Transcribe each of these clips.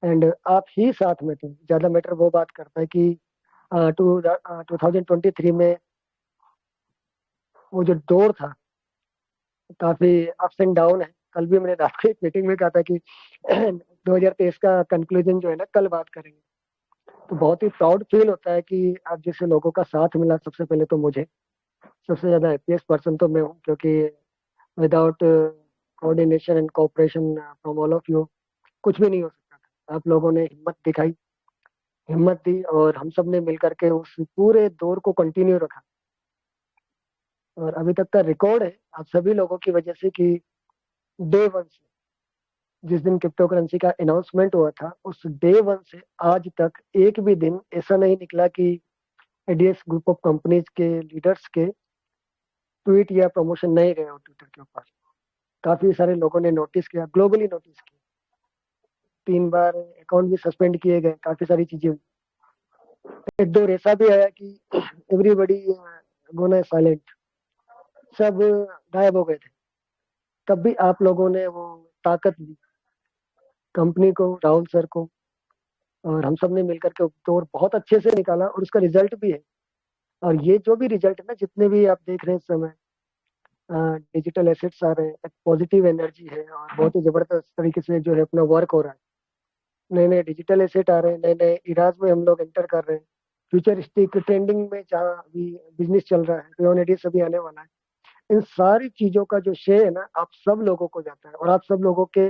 And आप ही साथ में थे। ज्यादा मैटर वो बात करता है कि 2023 में वो जो दौर था काफी अप्स एंड डाउन है। कल भी मैंने रात को एक मीटिंग में कहा था कि 2023 का कंक्लूजन जो है ना कल बात करेंगे। तो बहुत ही प्राउड फील होता है कि आप जैसे लोगों का साथ मिला। सबसे पहले तो मुझे सबसे ज्यादा हैप्पीएस्ट पर्सन तो मैं हूँ, क्योंकि without coordination and cooperation from all of you कुछ भी नहीं हो सकता था। आप लोगों ने हिम्मत दिखाई, हिम्मत दी, और हम सब ने मिलकर के उस पूरे दौर को कंटिन्यू रखा। और अभी तक का रिकॉर्ड है आप सभी लोगों की वजह से कि डे वन से, जिस दिन क्रिप्टो करेंसी का अनाउंसमेंट हुआ था, उस डे वन से आज तक एक भी दिन ऐसा नहीं निकला कि एडीएक्स ग्रुप ऑफ कंपनीज के लीडर्स के ट्वीट या प्रमोशन नहीं गए हो ट्विटर के ऊपर। काफी सारे लोगों ने नोटिस किया, ग्लोबली नोटिस किया। 3 बार अकाउंट भी सस्पेंड किए गए, काफी सारी चीजें हुई। एक दौर ऐसा भी आया कि एवरीबडी गोना साइलेंट, सब गायब हो गए थे। तब भी आप लोगों ने वो ताकत दी कंपनी को, राहुल सर को, और हम सब ने मिलकर के दौर बहुत अच्छे से निकाला, और उसका रिजल्ट भी है। और ये जो भी रिजल्ट है ना, जितने भी आप देख रहे हैं इस समय, डिजिटल एसेट्स आ रहे हैं, एक पॉजिटिव एनर्जी है, और बहुत ही जबरदस्त तरीके से जो है अपना वर्क हो रहा है। नए नए डिजिटल एसेट आ रहे हैं, नए नए इराज में हम लोग एंटर कर रहे हैं। फ्यूचरिस्टिक ट्रेंडिंग में जहाँ अभी बिजनेस चल रहा है, बियॉन्ड एडिस अभी आने वाला है। इन सारी चीजों का जो श्रेय है ना, आप सब लोगों को जाता है। और आप सब लोगों के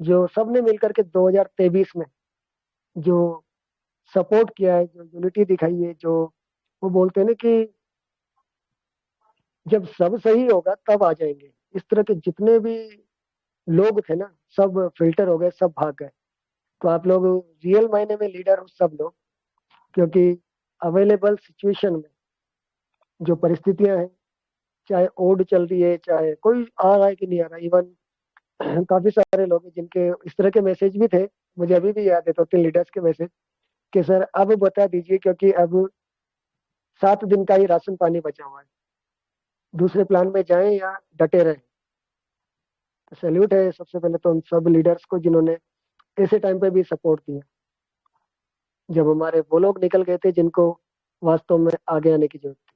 जो सबने मिलकर के 2023 में जो सपोर्ट किया है, जो यूनिटी दिखाई है, जो वो बोलते हैं ना कि जब सब सही होगा तब आ जाएंगे, इस तरह के जितने भी लोग थे ना, सब फिल्टर हो गए, सब भाग गए। तो आप लोग रियल मायने में लीडर हो सब लोग, क्योंकि अवेलेबल सिचुएशन में जो परिस्थितियां हैं, चाहे ओड चल रही है, चाहे कोई आ रहा है कि नहीं आ रहा, इवन काफी सारे लोग हैं जिनके इस तरह के मैसेज भी थे। मुझे अभी भी याद है 2-3 लीडर्स के मैसेज कि सर अब बता दीजिए, क्योंकि अब 7 दिन का ही राशन पानी बचा हुआ है, दूसरे प्लान में जाएं या डटे रहें। तो सैल्यूट है सबसे पहले तो उन सब लीडर्स को जिन्होंने ऐसे टाइम पे भी सपोर्ट दिया, जब हमारे वो लोग निकल गए थे जिनको वास्तव में आगे आने की जरूरत थी।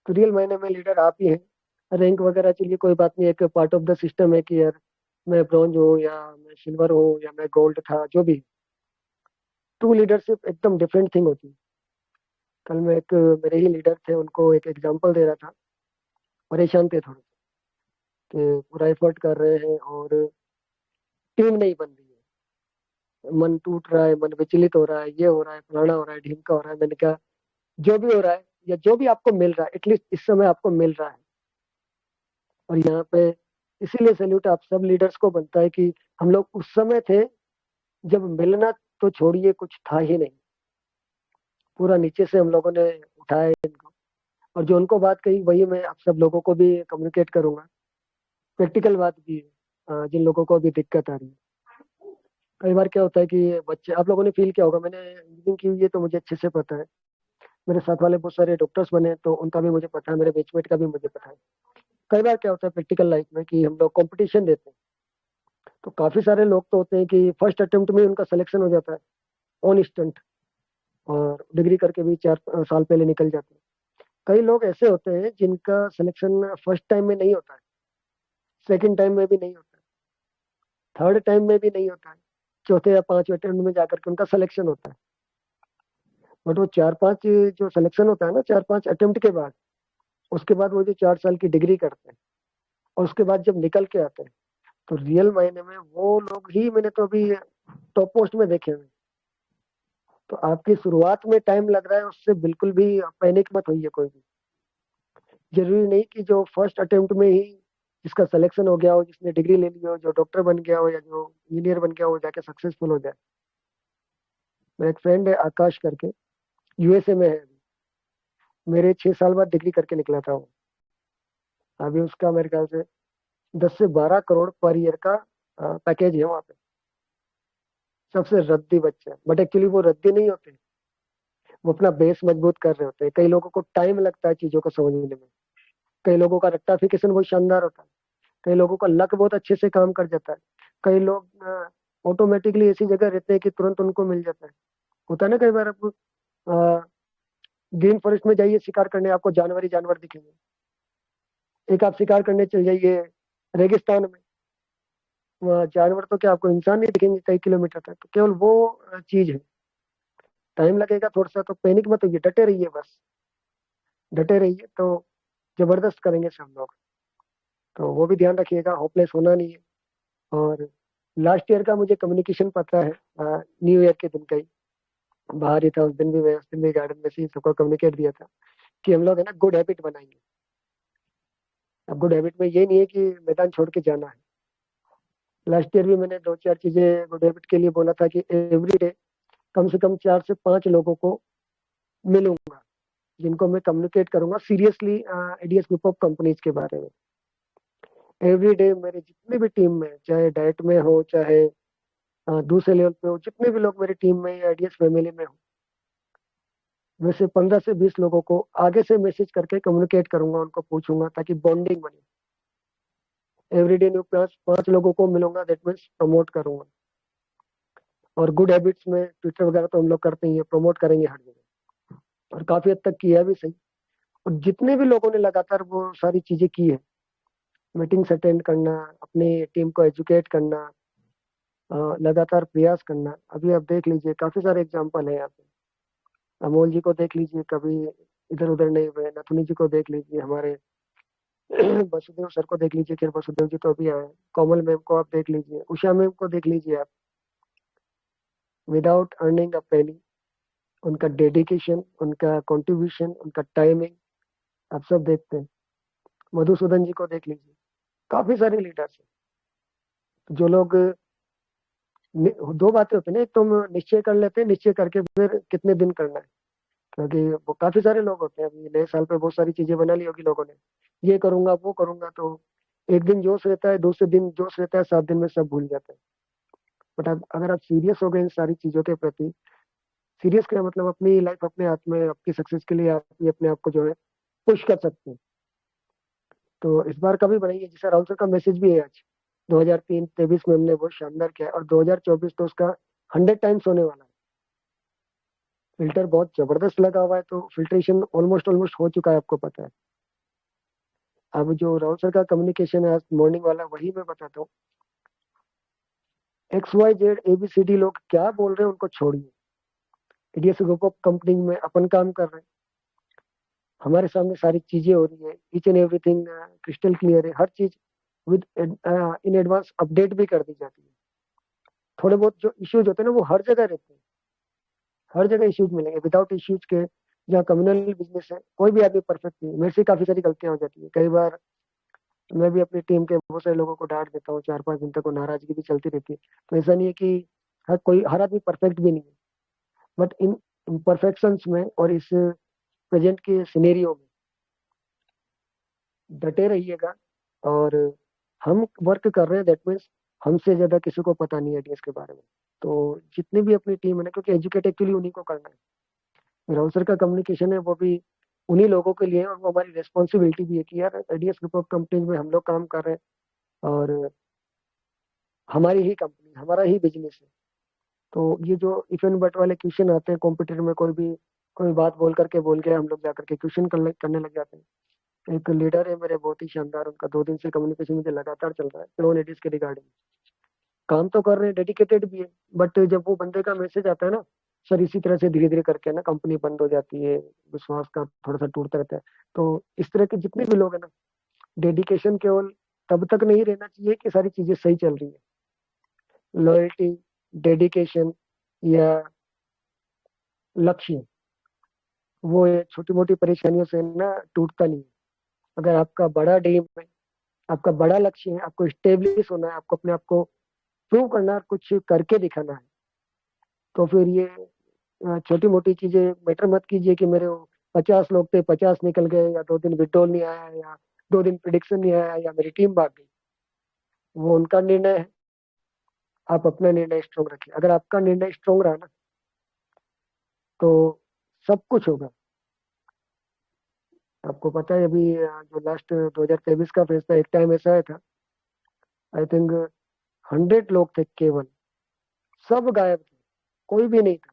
तो रियल मायने में लीडर आप ही हैं। रैंक वगैरह चलिए कोई बात नहीं, एक पार्ट ऑफ द सिस्टम है कि यार मैं ब्रॉन्ज हूँ या मैं सिल्वर हूँ या मैं गोल्ड था, जो भी। ट्रू लीडरशिप एकदम डिफरेंट थिंग होती है। कल मैं एक मेरे ही लीडर थे, उनको एक एग्जांपल दे रहा था। परेशान थे थोड़े कि पूरा एफर्ट कर रहे हैं और टीम नहीं बन रही है, मन टूट रहा है, मन विचलित हो रहा है, ये हो रहा है, फलाना हो रहा है, ढीमका हो रहा है। मैंने कहा जो भी हो रहा है या जो भी आपको मिल रहा है, एटलीस्ट इस समय आपको मिल रहा है। और यहाँ पे इसीलिए सैल्यूट आप सब लीडर्स को बनता है कि हम लोग उस समय थे जब मिलना तो छोड़िए, कुछ था ही नहीं। पूरा नीचे से हम लोगों ने उठाया इनको। और जो उनको बात कही वही मैं आप सब लोगों को भी कम्युनिकेट करूंगा। प्रैक्टिकल बात भी है, जिन लोगों को अभी दिक्कत आ रही है। कई बार क्या होता है कि बच्चे, आप लोगों ने फील किया होगा, मैंने इंजीनियरिंग की हुई है तो मुझे अच्छे से पता है। मेरे साथ वाले बहुत सारे डॉक्टर्स बने तो उनका भी मुझे पता है, मेरे बेचमेट का भी मुझे पता है। कई बार क्या होता है प्रैक्टिकल लाइफ में कि हम लोग कंपटीशन देते हैं, तो काफी सारे लोग तो होते हैं कि फर्स्ट अटेम्प्ट में उनका सिलेक्शन हो जाता है ऑन इंस्टेंट, और डिग्री करके भी 4 साल पहले निकल जाते हैं। कई लोग ऐसे होते हैं जिनका सिलेक्शन फर्स्ट टाइम में नहीं होता है, सेकंड टाइम में भी नहीं होता है, थर्ड टाइम में भी नहीं होता है, चौथे या पांचवें अटेम्प्ट में जाकर के उनका सिलेक्शन होता है। बट वो 4-5 जो सिलेक्शन होता है ना, 4-5 अटेम्प्ट के बाद, उसके बाद वो जो 4 साल की डिग्री करते हैं और उसके बाद जब निकल के आते हैं, तो रियल मायने में वो लोग ही मैंने तो अभी टॉप पोस्ट में देखे हुए। तो आपकी शुरुआत में टाइम लग रहा है, उससे बिल्कुल भी पैनिक मत होइए कोई भी। जरूरी नहीं कि जो फर्स्ट अटेम्प्ट में ही जिसका सिलेक्शन हो गया हो, जिसने डिग्री ले ली हो, जो डॉक्टर बन गया हो या जो इंजीनियर बन गया हो, जाके सक्सेसफुल हो जाए। मेरा एक फ्रेंड है आकाश करके, यूएसए में है अभी। मेरे 6 साल बाद डिग्री करके निकला था वो। अभी उसका मेरे ख्याल से 10 से 12 करोड़ पर ईयर का पैकेज है वहाँ पे। सबसे रद्दी बच्चा है, बट एक्चुअली वो रद्दी नहीं होते, वो अपना बेस मजबूत कर रहे होते हैं। कई लोगों को टाइम लगता है चीजों को समझने में, कई लोगों का रेक्टाफिकेशन बहुत शानदार होता है, कई लोगों का लक बहुत अच्छे से काम कर जाता है। कई लोग ऑटोमेटिकली ऐसी जगह रहते हैं कि तुरंत उनको मिल जाता है। होता है ना, कई बार आप ग्रीन फॉरेस्ट में जाइए शिकार करने, आपको जानवर ही जानवर दिखेंगे। एक आप शिकार करने चल जाइए रेगिस्तान में, वहाँ जानवर तो क्या आपको इंसान नहीं दिखेंगे कई किलोमीटर तक। तो केवल वो चीज है। टाइम लगेगा थोड़ा सा, तो पैनिक मत होइए, डटे रहिए बस। डटे रहिए तो जबरदस्त करेंगे सब लोग। तो वो भी ध्यान रखिएगा, होपलेस होना नहीं है। और लास्ट ईयर का मुझे कम्युनिकेशन पता है, न्यू ईयर के दिन का ही। बाहर ही था उस दिन भी मैं, उस दिन भी गार्डन में से ही सबको कम्युनिकेट दिया था कि हम लोग है ना गुड हैबिट बनाएंगे। अब गुड हैबिट में ये नहीं है कि मैदान छोड़ के जाना है। लास्ट ईयर भी मैंने दो चार चीजें गुड हैबिट के लिए बोला था कि एवरी डे कम से कम 4 से 5 लोगों को मिलूंगा, जिनको मैं कम्युनिकेट करूंगा seriously ADS group of companies के बारे में। एवरी डे मेरे जितने भी टीम में, चाहे डाइट में हो, चाहे दूसरे लेवल पे हो, जितने भी लोग मेरी टीम में या एडीएस फैमिली में हो, वैसे 15 से 20 लोगों को आगे से मैसेज करके कम्युनिकेट करूंगा, उनको पूछूंगा ताकि बॉन्डिंग बने। एवरीडे न्यू 5 लोगों को मिलूंगा, दैट मीन्स प्रमोट करूंगा। और गुड हैबिट्स में ट्विटर वगैरह तो हम लोग करते ही है, प्रमोट करेंगे हर जगह। और काफी हद तक किया भी सही। और जितने भी लोगों ने लगातार वो सारी चीजें की है, मीटिंग्स अटेंड करना, अपनी टीम को एजुकेट करना, लगातार प्रयास करना। अभी आप देख लीजिए काफी सारे एग्जाम्पल है यहाँ पे। अमोल जी को देख लीजिए, कभी इधर उधर नहीं हुए। नथुनी जी को देख लीजिए, हमारे वसुदेव सर को देख लीजिए, खैर वसुदेव जी तो अभी आए। कोमल मैम को आप देख लीजिए, उषा मैम को देख लीजिए आप, विदाउट अर्निंग अ पेनी, उनका डेडिकेशन, उनका कंट्रीब्यूशन, उनका टाइमिंग आप सब देखते हैं। मधुसूदन जी को देख लीजिए। काफी सारे लीडर्स हैं जो लोग दो बातें होती है ना, एक तो हम निश्चय कर लेते हैं, निश्चय करके फिर कितने दिन करना है। क्योंकि वो काफी सारे लोग होते हैं, अभी नए साल पे बहुत सारी चीजें बना ली होगी लोगों ने, ये करूंगा वो करूंगा, तो एक दिन जोश रहता है, दूसरे दिन जोश रहता है, 7 दिन में सब भूल जाते हैं। बट अगर आप सीरियस हो गए इन सारी चीजों के प्रति, सीरियस क्या मतलब, अपनी लाइफ अपने हाथ में, आपकी सक्सेस के लिए आप ही अपने आप को जो है पुश कर सकते हैं। तो इस बार का भी बनाइए, जैसा राहुल सर का मैसेज भी है आज, 2023 में हमने बहुत शानदार किया है, और 2024 तो उसका 100 टाइम्स होने वाला है। फिल्टर बहुत जबरदस्त लगा हुआ है, तो फिल्ट्रेशन ऑलमोस्ट ऑलमोस्ट हो चुका है, आपको पता है। अब जो राहुल सर का कम्युनिकेशन है आज मॉर्निंग वाला, वही मैं बताता हूँ। XYZ ABCD लोग क्या बोल रहे हैं उनको छोड़िए। एडीएस ग्रुप ऑफ कंपनी में अपन काम कर रहे हैं, हमारे सामने सारी चीजें हो रही है, each and everything crystal clear है, हर चीज विद इन एडवांस अपडेट भी कर दी जाती है। थोड़े बहुत जो इश्यूज होते हैं ना, वो हर जगह रहते हैं, हर जगह इश्यूज मिलेंगे। विदाउट इश्यूज के जहाँ कम्युनल बिजनेस है, कोई भी आदमी परफेक्ट नहीं है। मेरे से काफी सारी गलतियां हो जाती है कई बार। मैं भी अपनी टीम के बहुत सारे लोगों को डांट देता हूँ, 4-5 दिन तक वो नाराजगी भी चलती रहती है। तो ऐसा नहीं है कि हर आदमी परफेक्ट भी नहीं है। बट इन इम्परफेक्शंस में और इस प्रेजेंट के सिनेरियो में डटे रहिएगा। और हम वर्क कर रहे हैं, दैट मीन्स हमसे ज्यादा किसी को पता नहीं है डीएस के बारे में। तो जितनी भी अपनी टीम है ना, क्योंकि एजुकेट एक्चुअली उन्हीं को करना है। राउसर का कम्युनिकेशन है वो भी उन्हीं लोगों के लिए है, और वो हमारी रिस्पॉन्सिबिलिटी भी है कि यार एडीएस ग्रुप ऑफ कंपनीज में हम लोग काम कर रहे हैं, और हमारी ही कंपनी, हमारा ही बिजनेस है। तो ये जो इफ एंड बट वाले क्वेश्चन आते हैं कॉम्पिटिटर में, कोई बात बोल करके बोल के हम लोग जाकर के क्वेश्चन करने लग जाते हैं। एक लीडर है मेरे बहुत ही शानदार, उनका 2 दिन से कम्युनिकेशन मुझे लगातार चल रहा है प्रोन एडिस के रिगार्डिंग। काम तो कर रहे हैं, डेडिकेटेड भी है, बट जब वो बंदे का मैसेज आता है ना, सर इसी तरह से धीरे धीरे करके ना कंपनी बंद हो जाती है, विश्वास का थोड़ा सा टूटता रहता है। तो इस तरह के जितने भी लोग हैं ना, डेडिकेशन केवल तब तक नहीं रहना चाहिए कि सारी चीजें सही चल रही है। लॉयल्टी, डेडिकेशन या लक्ष्य, वो छोटी मोटी परेशानियों से ना टूटता नहीं है। अगर आपका बड़ा ड्रीम है, आपका बड़ा लक्ष्य है, आपको स्टेब्लिश होना है, आपको अपने आप को प्रूव करना है, कुछ करके दिखाना है, तो फिर ये छोटी मोटी चीजें मैटर मत कीजिए कि मेरे 50 लोग थे, 50 निकल गए, या 2 दिन विड्रॉल नहीं आया, या 2 दिन प्रिडिक्शन नहीं आया, या मेरी टीम भाग गई। वो उनका निर्णय है, आप अपना निर्णय स्ट्रोंग रखिए। अगर आपका निर्णय स्ट्रोंग रहा ना, तो सब कुछ होगा। आपको पता है अभी जो लास्ट 2023 का फैसला, एक टाइम ऐसा आया था, आई थिंक 100 लोग थे केवल, सब गायब थे, कोई भी नहीं था,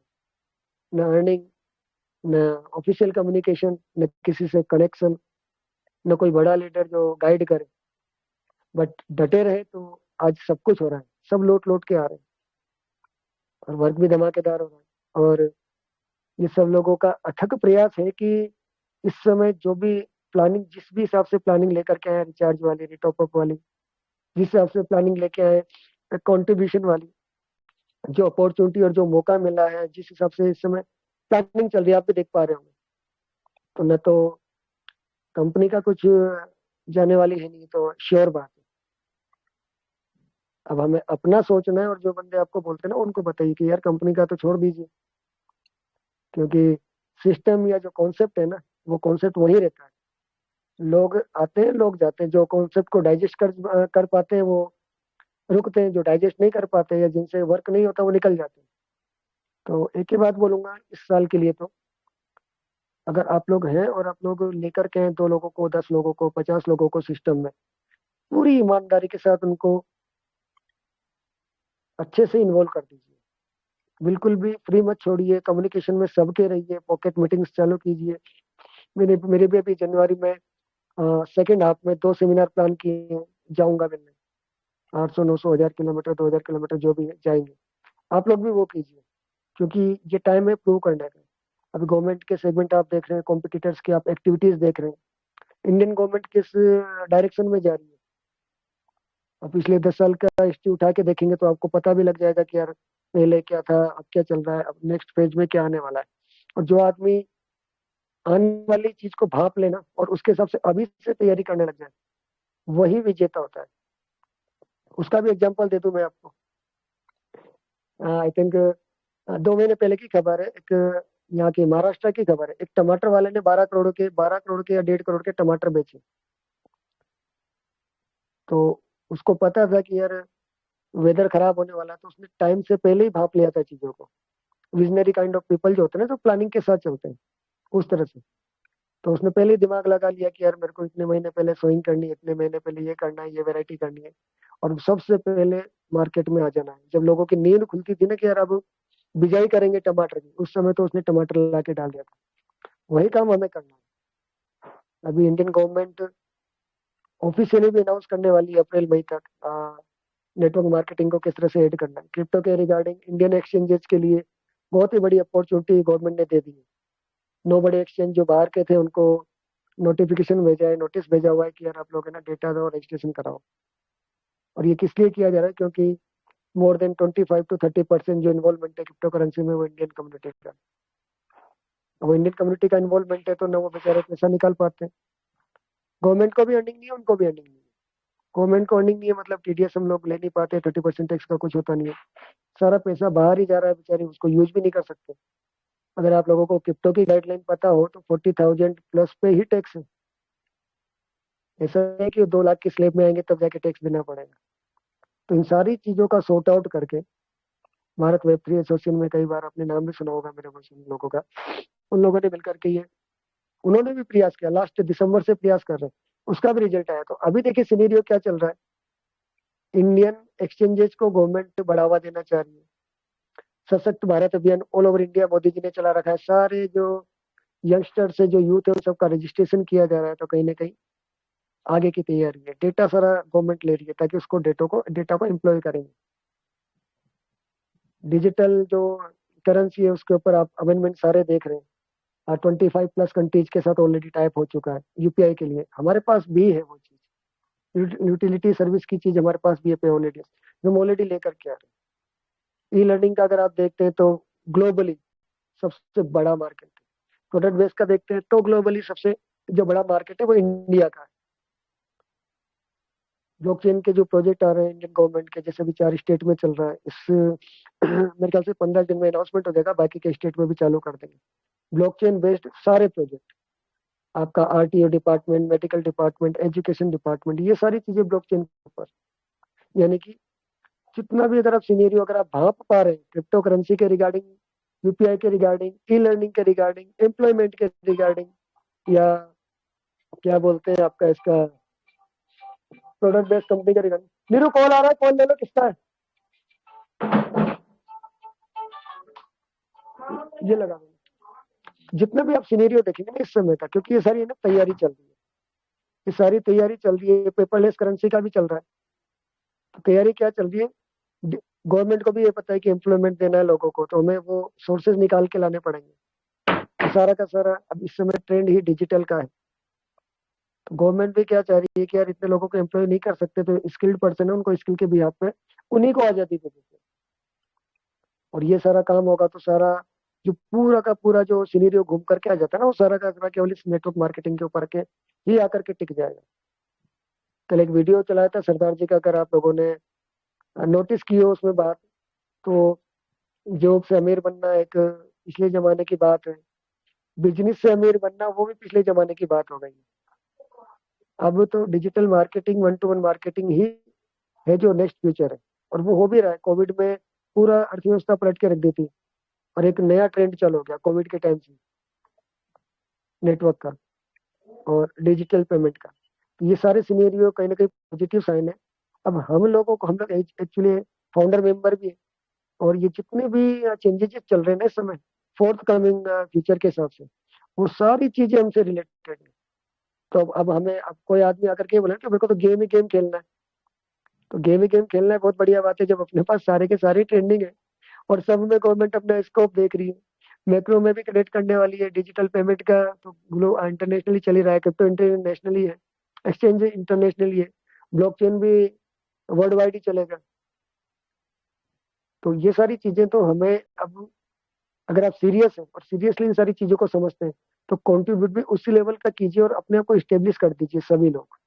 न अर्निंग, न ऑफिशियल कम्युनिकेशन, न किसी से कनेक्शन, न कोई बड़ा लीडर जो गाइड करे। बट डटे रहे तो आज सब कुछ हो रहा है, सब लौट लौट के आ रहे हैं, और वर्क भी धमाकेदार हो रहा है। और ये सब लोगों का अथक प्रयास है कि इस समय जो भी प्लानिंग, जिस भी हिसाब से प्लानिंग लेकर के आए, रिचार्ज वाली, टॉप अप वाली, जिस हिसाब से प्लानिंग लेके आए, कंट्रीब्यूशन वाली, जो अपॉर्चुनिटी और जो मौका मिला है, जिस हिसाब से इस समय प्लानिंग चल रही है, आप भी देख पा रहे होंगे। तो न तो कंपनी का कुछ जाने वाली है, नहीं तो श्योर बात है। अब हमें अपना सोचना है, और जो बंदे आपको बोलते हैं ना उनको बताइए कि यार कंपनी का तो छोड़ दीजिए, क्योंकि सिस्टम या जो कॉन्सेप्ट है ना, वो कॉन्सेप्ट वही रहता है। लोग आते हैं, लोग जाते हैं, जो कॉन्सेप्ट को डाइजेस्ट कर कर पाते हैं वो रुकते हैं, जो डाइजेस्ट नहीं कर पाते या जिनसे वर्क नहीं होता वो निकल जाते हैं। तो एक ही बात बोलूंगा इस साल के लिए, तो अगर आप लोग हैं और आप लोग लेकर के हैं 2 लोगों को, 10 लोगों को, 50 लोगों को सिस्टम में, पूरी ईमानदारी के साथ उनको अच्छे से इन्वॉल्व कर दीजिए। बिल्कुल भी फ्री मत छोड़िए, कम्युनिकेशन में सबके रहिए, पॉकेट मीटिंग्स चालू कीजिए। मेरे भी अभी जनवरी में सेकेंड हाफ में 2 सेमिनार प्लान किए हैं, जाऊंगा मिलने। 800, 900, 1000 किलोमीटर, 2000 किलोमीटर जो भी है, जाएंगे। आप लोग भी वो कीजिए, क्योंकि ये टाइम है प्रूव करने का। अभी गवर्नमेंट के सेगमेंट आप देख रहे हैं, कॉम्पिटिटर्स की आप एक्टिविटीज देख रहे हैं, इंडियन गवर्नमेंट किस डायरेक्शन में जा रही है। अब पिछले 10 साल का हिस्ट्री उठा के देखेंगे तो आपको पता भी लग जाएगा कि यार पहले क्या था, अब क्या चल रहा है, अब नेक्स्ट फेज में क्या आने वाला है। और जो आदमी आने वाली चीज को भाप लेना और उसके हिसाब से अभी से तैयारी करने लग जाए, वही विजेता होता है। उसका भी एग्जाम्पल दे दूं मैं आपको। आई थिंक 2 महीने पहले की खबर है, एक यहाँ की महाराष्ट्र की खबर है। एक टमाटर वाले ने 12 करोड़ के या 1.5 करोड़ के टमाटर बेचे। तो उसको पता था कि यार वेदर खराब होने वाला है, तो उसने टाइम से पहले ही भाप लिया था चीजों को। विजनरी काइंड ऑफ पीपल जो होते हैं ना, जो प्लानिंग के साथ चलते हैं, उस तरह से। तो उसने पहले ही दिमाग लगा लिया कि यार मेरे को इतने महीने पहले सोइंग करनी है, इतने महीने पहले ये करना है, ये वैरायटी करनी है, और सबसे पहले मार्केट में आ जाना है। जब लोगों की नींद खुलती थी ना कि यार अब बिजाई करेंगे टमाटर की, उस समय तो उसने टमाटर ला के डाल दिया था। वही काम हमें करना है। अभी इंडियन गवर्नमेंट ऑफिशियली भी अनाउंस करने वाली है अप्रैल मई तक नेटवर्क मार्केटिंग को किस तरह से ऐड करना है। क्रिप्टो के रिगार्डिंग इंडियन एक्सचेंजेस के लिए बहुत ही बड़ी अपॉर्चुनिटी गवर्नमेंट ने दे दी है। 9 बड़े एक्सचेंज जो बाहर के थे उनको नोटिफिकेशन भेजा है, नोटिस भेजा हुआ है कि यार आप लोग है ना डेटा दो, रजिस्ट्रेशन कराओ। और ये किस लिए किया जा रहा है, क्योंकि मोर देन 25 to 30% जो इन्वॉल्वमेंट है क्रिप्टो करेंसी में, वो इंडियन कम्युनिटी का। वो इंडियन कम्युनिटी का इन्वॉल्वमेंट है, तो ना वो बेचारे पैसा निकाल पाते हैं। गवर्नमेंट को भी अर्निंग नहीं है, उनको भी अर्निंग नहीं है। गवर्नमेंट को अर्निंग नहीं है मतलब टीडीएस हम लोग ले नहीं पाते, 30% टैक्स का कुछ होता नहीं है। सारा पैसा बाहर ही जा रहा है, बेचारे उसको यूज भी नहीं कर सकते। अगर आप लोगों को क्रिप्टो की गाइडलाइन पता हो तो 40,000 प्लस पे ही टैक्स है। ऐसा नहीं है कि 2 लाख की स्लेब में आएंगे तब जाके टैक्स देना पड़ेगा। तो इन सारी चीजों का सॉर्ट आउट करके, भारत वेब 3 एसोसिएशन में कई बार आपने नाम भी सुना होगा मेरे मुस्लिम लोगों का, उन लोगों ने मिलकर के ये, उन्होंने भी प्रयास किया, लास्ट दिसंबर से प्रयास कर रहे हैं, उसका भी रिजल्ट आया। तो अभी देखिए सिनेरियो क्या चल रहा है। इंडियन एक्सचेंजेस को गवर्नमेंट बढ़ावा देना चाह रही है। सशक्त भारत अभियान all over India Modi ji ने चला रखा है। सारे जो यंगस्टर्स है, जो यूथ है, उन सबका रजिस्ट्रेशन किया जा रहा है। तो कहीं ना कहीं आगे की तैयारी है। डेटा सारा गवर्नमेंट ले रही है ताकि उसको डेटा को एम्प्लॉय करेंगे। डिजिटल जो करेंसी है उसके ऊपर आप अमेंडमेंट सारे देख रहे हैं। 25 प्लस कंट्रीज के साथ ऑलरेडी टाइप हो चुका है यूपीआई के लिए। हमारे पास भी है वो चीज, यूटिलिटी सर्विस की चीज हमारे पास भी है, पे ऑलरेडी जो हम ऑलरेडी लेकर के आ रहे हैं। ई लर्निंग का अगर आप देखते हैं तो ग्लोबली सबसे बड़ा मार्केट है। प्रोडक्ट बेस का देखते हैं तो ग्लोबली सबसे जो बड़ा मार्केट है वो इंडिया का है। ब्लॉकचेन के जो प्रोजेक्ट आ रहे हैं इंडियन गवर्नमेंट के, जैसे भी 4 स्टेट में चल रहा है, इस मेरे ख्याल से 15 दिन में अनाउंसमेंट हो जाएगा, बाकी के स्टेट में भी चालू कर देंगे ब्लॉकचेन बेस्ड सारे प्रोजेक्ट। आपका RTO department, medical department, education department, ये सारी चीजें ब्लॉकचेन के ऊपर। यानी कि जितना भी अगर आप सीनेरियो अगर आप भाप पा रहे हैं क्रिप्टो करेंसी के रिगार्डिंग, यूपीआई के रिगार्डिंग, ई लर्निंग के रिगार्डिंग, एम्प्लॉयमेंट के रिगार्डिंग, या क्या बोलते हैं आपका इसका प्रोडक्ट बेस्ड कंपनी का रिगार्डिंग। नीरू कॉल आ रहा है, कॉल ले लो, किसका है। ये लगा मैंने। जितने भी आप सिनेरियो देखेंगे ना इस समय का, क्योंकि ये सारी है ना तैयारी चल रही है, ये सारी तैयारी चल रही है, पेपरलेस करेंसी का भी चल रहा है। तो तैयारी क्या चल रही है, गवर्नमेंट को भी ये पता है कि एम्प्लॉयमेंट देना है लोगों को, तो हमें वो सोर्सेज निकाल के लाने पड़ेंगे। तो सारा का सारा अब इस समय ट्रेंड ही डिजिटल का है। तो गवर्नमेंट भी क्या चाह रही है कि यार इतने लोगों को एम्प्लॉय नहीं कर सकते, तो स्किल्ड पर्सन है उनको स्किल के बिहाफ पे उन्हीं को आजादी दे देते हैं। और ये सारा काम होगा तो सारा जो पूरा का पूरा जो सिनेरियो घूम करके आ जाता है ना, वो सारा का सारा केवल इस नेटवर्क मार्केटिंग के ऊपर के ही आकर के टिक जाएगा। कल एक वीडियो चलाया था सरदार जी का, अगर आप लोगों ने नोटिस की हो उसमें बात, तो जॉब से अमीर बनना एक पिछले जमाने की बात है, बिजनेस से अमीर बनना वो भी पिछले जमाने की बात हो गई है। अब तो digital marketing, one to one marketing ही है जो नेक्स्ट फ्यूचर है। और वो हो भी रहा है। कोविड में पूरा अर्थव्यवस्था पलट के रख दी थी, और एक नया ट्रेंड चालू हो गया कोविड के टाइम से, नेटवर्क का और डिजिटल पेमेंट का। तो ये सारे सिनेरियो कहीं ना कहीं पॉजिटिव साइन है। अब हम लोगों को, हम लोग एक्चुअली फाउंडर मेंबर भी है, और ये जितने भी चेंजेस चल रहे हैं ना इस समय फोर्थ कमिंग फ्यूचर के हिसाब से, वो सारी चीजें हमसे रिलेटेड है। तो अब हमें, अब कोई आदमी आकर के बोले कि मेरे को तो गेम ही गेम खेलना है, तो गेम ही गेम खेलना है, बहुत बढ़िया बात है जब अपने पास सारे के सारे ट्रेंडिंग है और सब में गवर्नमेंट अपना स्कोप देख रही है। मैक्रो में भी कनेक्ट करने वाली है डिजिटल पेमेंट का, तो ग्लो इंटरनेशनली चल ही रहा है, क्रिप्टो इंटरनेशनली है, एक्सचेंज इंटरनेशनली है, ब्लॉकचेन भी वर्ल्ड वाइड ही चलेगा। तो ये सारी चीजें तो हमें अब, अगर आप सीरियस हैं और सीरियसली इन सारी चीजों को समझते हैं, तो कंट्रीब्यूट भी उसी लेवल का कीजिए और अपने आप को स्टेब्लिश कर दीजिए। सभी लोग,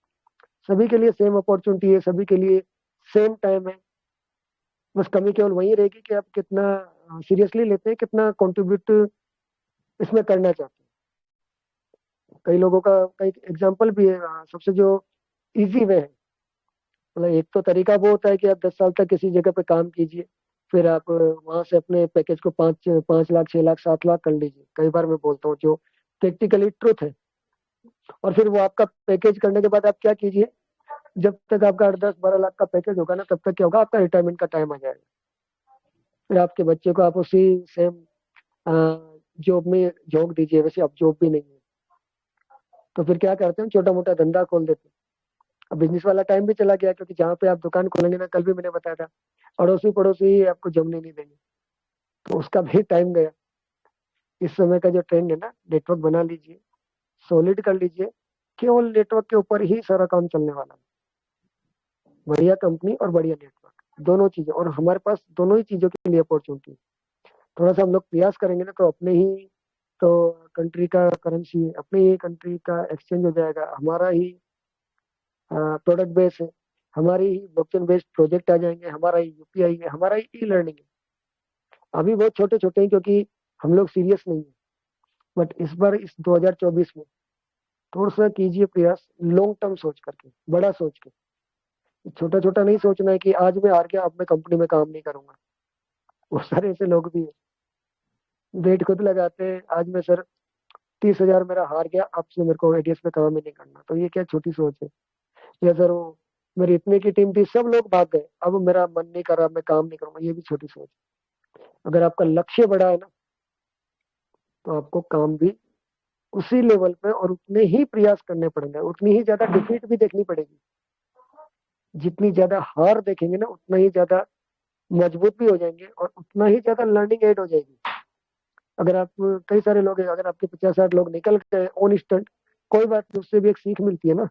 सभी के लिए सेम अपॉर्चुनिटी है, सभी के लिए सेम टाइम है। बस कमी केवल वही रहेगी कि आप कितना सीरियसली लेते हैं, कितना कंट्रीब्यूट इसमें करना चाहते हैं। कई लोगों का कई एग्जांपल भी है। सबसे जो इजी वे है, मतलब एक तो तरीका वो होता है कि आप 10 साल तक किसी जगह पे काम कीजिए, फिर आप वहां से अपने पैकेज को 5 5 लाख 6 लाख 7 लाख कर लीजिए। कई बार मैं बोलता हूँ जो प्रैक्टिकली ट्रुथ है। और फिर वो आपका पैकेज करने के बाद आप क्या कीजिए, जब तक आपका 8 10 12 लाख का पैकेज होगा ना, तब तक क्या होगा, आपका रिटायरमेंट का टाइम आ जाएगा। फिर आपके बच्चे को आप उसी सेम जॉब में झोंक दीजिए, वैसे अब जॉब भी नहीं है, तो फिर क्या करते हैं, छोटा मोटा धंधा खोल देते हैं। अब बिजनेस वाला टाइम भी चला गया, क्योंकि जहाँ पे आप दुकान खोलेंगे ना, कल भी मैंने बताया था, अड़ोसी पड़ोसी ही आपको जमने नहीं देंगे, तो उसका भी टाइम गया। इस समय का जो ट्रेंड है ना, नेटवर्क बना लीजिए, सॉलिड कर लीजिए, केवल नेटवर्क के ऊपर ही सारा काम चलने वाला है। बढ़िया कंपनी और बढ़िया नेटवर्क, दोनों चीजें, और हमारे पास दोनों ही चीजों के लिए अपॉर्चुनिटी। थोड़ा सा हम लोग प्रयास करेंगे ना, तो अपने ही, तो कंट्री का करेंसी, अपने ही कंट्री का एक्सचेंज हो जाएगा, हमारा ही प्रोडक्ट बेस है, हमारी ही ब्लॉकचेन बेस्ड प्रोजेक्ट आ जाएंगे, हमारा ही यूपीआई है, हमारा ही ई लर्निंग है। अभी बहुत छोटे छोटे हैं क्योंकि हम लोग सीरियस नहीं है, बट इस बार इस 2024 में थोड़ा सा कीजिए प्रयास, लॉन्ग टर्म सोच करके, बड़ा सोच के। छोटा छोटा नहीं सोचना है कि आज मैं हार गया अब मैं कंपनी में काम नहीं करूंगा। वो सारे ऐसे लोग भी हैं, रेट खुद लगाते हैं, आज मैं सर 30,000 मेरा हार गया, अब से मेरे को एडीएस में काम ही नहीं करना। तो ये क्या छोटी सोच है। या सर वो मेरी इतने की टीम थी, सब लोग भाग गए, अब मेरा मन नहीं कर रहा, मैं काम नहीं करूंगा, ये भी छोटी सोच है। अगर आपका लक्ष्य बड़ा है ना, तो आपको काम भी उसी लेवल पे और उतने ही प्रयास करने पड़ेंगे, उतनी ही ज्यादा डिफीट भी देखनी पड़ेगी। जितनी ज्यादा हार देखेंगे ना, उतना ही ज्यादा मजबूत भी हो जाएंगे और उतना ही ज्यादा लर्निंग एड हो जाएगी। अगर आप, कई सारे लोग हैं, अगर आपके 50 60 लोग निकल गए ऑन स्टंट, कोई बात नहीं, उससे भी एक सीख मिलती है ना।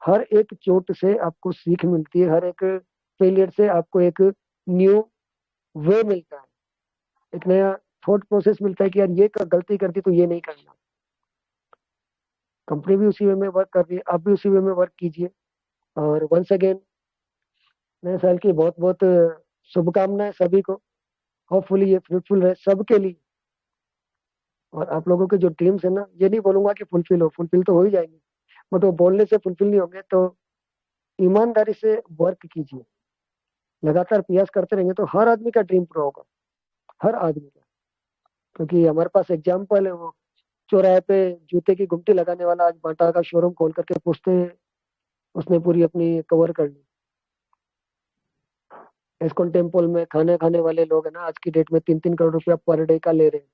हर एक चोट से आपको सीख मिलती है, हर एक फेलियर से आपको एक न्यू वे मिलता है, एक नया थॉट प्रोसेस मिलता है कि यार ये गलती कर दी तो ये नहीं करना। कंपनी भी उसी वे में वर्क कर रही है, आप भी उसी वे में वर्क कीजिए। और वंस अगेन नए साल की बहुत बहुत शुभकामनाएं सभी को। होपफुली ये फ्रूटफुल रहे सबके लिए। और आप लोगों के जो ड्रीम्स है ना, ये नहीं बोलूंगा कि फुलफिल हो, फुलफिल तो हो ही जाएंगे, बट वो बोलने से फुलफिल नहीं होंगे। तो ईमानदारी से वर्क कीजिए, लगातार प्रयास करते रहेंगे, तो हर आदमी का ड्रीम पूरा होगा, हर आदमी का। क्योंकि हमारे पास एग्जाम्पल है, वो चौराहे पे जूते की गुमटी लगाने वाला आज बाटा का शोरूम खोल करके पूछते, उसने पूरी अपनी कवर कर ली। एस्कॉन टेम्पल में खाना खाने वाले लोग है ना, आज की डेट में 3-3 करोड़ रुपया पर डे का ले रहे हैं।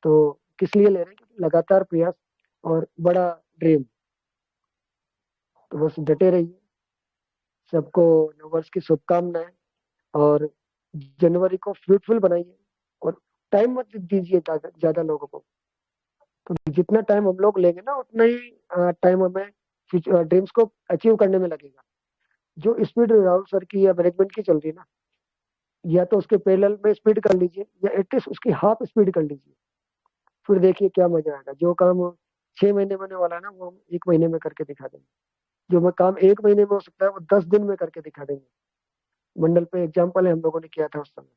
तो किस लिए ले रहे हैं? क्योंकि लगातार प्रयास और बड़ा ड्रीम। तो बस डटे रहिए। सबको नववर्ष की शुभकामनाएं। और जनवरी को फ्रूटफुल बनाइए। और टाइम मत दीजिए ज्यादा ज्यादा लोगों को। तो जितना टाइम हम लोग लेंगे ना, उतना ही टाइम हमें ड्रीम्स को अचीव करने में लगेगा। जो स्पीड राहुल सर की या मैनेजमेंट की चल रही है ना, या तो उसके पैरेलल में स्पीड कर लीजिए, या एटलीस्ट उसकी हाफ स्पीड कर लीजिए। फिर देखिए क्या मजा आएगा। जो काम 6 महीने में होने वाला है ना, वो हम 1 महीने में करके दिखा देंगे। जो मैं काम 1 महीने में हो सकता है, वो 10 दिन में करके दिखा देंगे। मंडल पे एग्जाम्पल है, हम लोगों ने किया था उस समय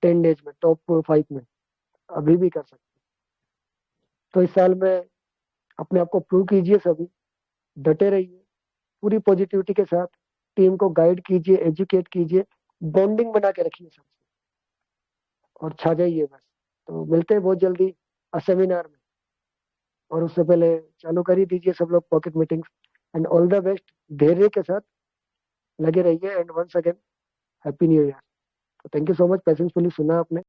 10 डेज में, टॉप 5 में। अभी भी कर सकते हैं। तो इस साल में अपने आप को प्रूव कीजिए सभी। डटे रहिए पूरी पॉजिटिविटी के साथ। टीम को गाइड कीजिए, एजुकेट कीजिए, बॉन्डिंग बना के रखिए सबसे, और छा जाइए बस। तो मिलते हैं बहुत जल्दी सेमिनार में। और उससे पहले चालू कर ही दीजिए सब लोग pocket meetings. And all the best. धैर्य के साथ लगे रहिए। And once again happy new year. तो thank you so much, patiencefully सुना आपने।